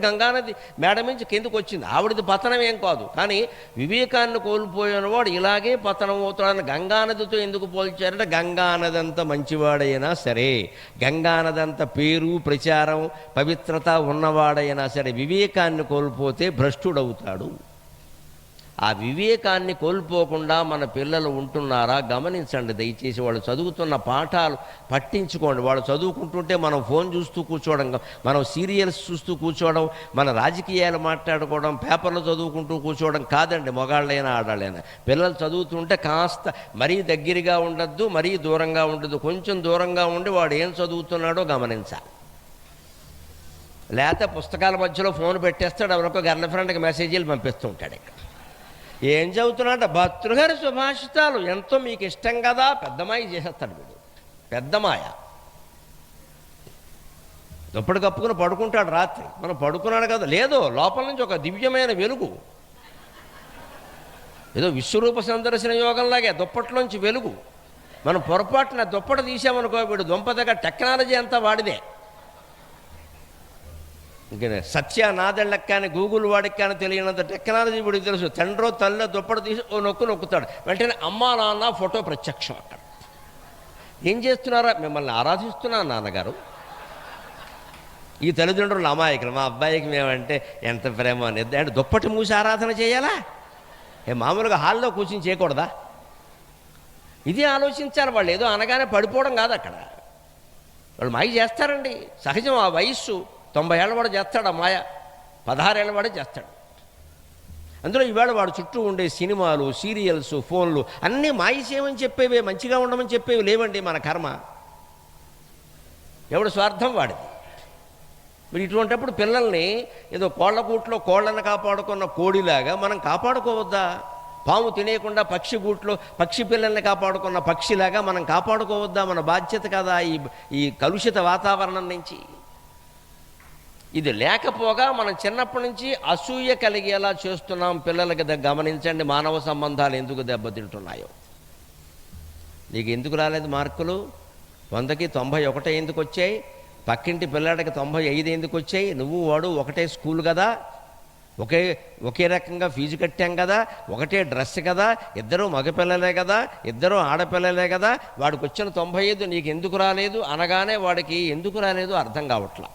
గంగానది మేడ నుంచి కిందకు వచ్చింది. ఆవిడది పతనం ఏం కాదు, కానీ వివేకాన్ని కోల్పోయిన వాడు ఇలాగే పతనం అవుతాడని గంగానదితో ఎందుకు పోల్చారంటే, గంగానది అంత మంచివాడైనా సరే, గంగానది అంత పేరు ప్రచారం పవిత్రత ఉన్నవాడైనా సరే వివేకాన్ని కోల్పోతే భ్రష్టుడవుతాడు. ఆ వివేకాన్ని కోల్పోకుండా మన పిల్లలు ఉంటున్నారా గమనించండి దయచేసి. వాళ్ళు చదువుతున్న పాఠాలు పట్టించుకోండి. వాళ్ళు చదువుకుంటుంటే మనం ఫోన్ చూస్తూ కూర్చోవడం, మనం సీరియల్స్ చూస్తూ కూర్చోవడం, మన రాజకీయాలు మాట్లాడుకోవడం, పేపర్లు చదువుకుంటూ కూర్చోవడం కాదండి. మగాళ్ళైనా ఆడాళ్ళైనా పిల్లలు చదువుతుంటే కాస్త మరీ దగ్గరగా ఉండద్దు, మరీ దూరంగా ఉండదు. కొంచెం దూరంగా ఉండి వాడు ఏం చదువుతున్నాడో గమనించాలి. లేకపోతే పుస్తకాల మధ్యలో ఫోన్ పెట్టేస్తాడు, ఎవరికో గర్ల్ ఫ్రెండ్కి మెసేజీలు పంపిస్తూ ఉంటాడు. ఇక్కడ ఏం చదువుతున్నాడ? భర్తృహరి సుభాషితాలు ఎంతో మీకు ఇష్టం కదా, పెద్దమాయి చేసేస్తాడు వీడు. పెద్దమాయ దుప్పటి కప్పుకుని పడుకుంటాడు రాత్రి. మనం పడుకున్నాడు కదా, లేదో లోపల నుంచి ఒక దివ్యమైన వెలుగు, ఏదో విశ్వరూప సందర్శన యోగంలాగే దుప్పట్లోంచి వెలుగు. మనం పొరపాటున దుప్పటి తీసామనుకో వీడు దుంపదగా టెక్నాలజీ అంతా వాడిదే. ఇంక సత్య నాదెళ్ళకి కానీ గూగుల్ వాడికి కానీ తెలియనంత టెక్నాలజీ వీడికి తెలుసు. తండ్రో తల్లి దుప్పటి తీసి ఓ నొక్కుతాడు, వెంటనే అమ్మా నాన్న ఫోటో ప్రత్యక్షం అక్కడ. ఏం చేస్తున్నారా? మిమ్మల్ని ఆరాధిస్తున్నాను నాన్నగారు. ఈ తల్లిదండ్రులు అమాయకులు, మా అబ్బాయికి మేమంటే ఎంత ప్రేమ అనేది. అంటే దుప్పటి మూసి ఆరాధన చేయాలా? మామూలుగా హాల్లో కూర్చొని చేయకూడదా? ఇది ఆలోచించాలి. వాళ్ళు ఏదో అనగానే పడిపోవడం కాదు అక్కడ. వాళ్ళు మాయ చేస్తారండి, సహజం. ఆ వయస్సు 90 ఏళ్ళ వాడు చేస్తాడు, ఆ మాయ 16 ఏళ్ళ వాడే చేస్తాడు. అందులో ఈవేళ వాడు చుట్టూ ఉండే సినిమాలు, సీరియల్స్, ఫోన్లు అన్నీ మాయసేమని చెప్పేవే, మంచిగా ఉండమని చెప్పేవి లేవండి. మన కర్మ, ఎవడు స్వార్థం వాడిది. మరి ఇటువంటిప్పుడు పిల్లల్ని ఏదో కోళ్ళగూట్లో కోళ్ళను కాపాడుకున్న కోడిలాగా మనం కాపాడుకోవద్దా? పాము తినేయకుండా పక్షి గూట్లో పక్షి పిల్లల్ని కాపాడుకున్న పక్షిలాగా మనం కాపాడుకోవద్దా? మన బాధ్యత కదా ఈ కలుషిత వాతావరణం నుంచి. ఇది లేకపోగా మనం చిన్నప్పటి నుంచి అసూయ కలిగేలా చేస్తున్నాం పిల్లలకి. గమనించండి మానవ సంబంధాలు ఎందుకు దెబ్బతింటున్నాయో. నీకు ఎందుకు రాలేదు మార్కులు? 100కి 91 ఎందుకు వచ్చాయి? పక్కింటి పిల్లాడికి 95 ఎందుకు వచ్చాయి? నువ్వు వాడు ఒకటే స్కూల్ కదా, ఒకే రకంగా ఫీజు కట్టాం కదా, ఒకటే డ్రెస్ కదా, ఇద్దరు మగపిల్లలే కదా, ఇద్దరు ఆడపిల్లలే కదా, వాడికి వచ్చిన 95 నీకు ఎందుకు రాలేదు అనగానే వాడికి ఎందుకు రాలేదు అర్థం కావట్లా.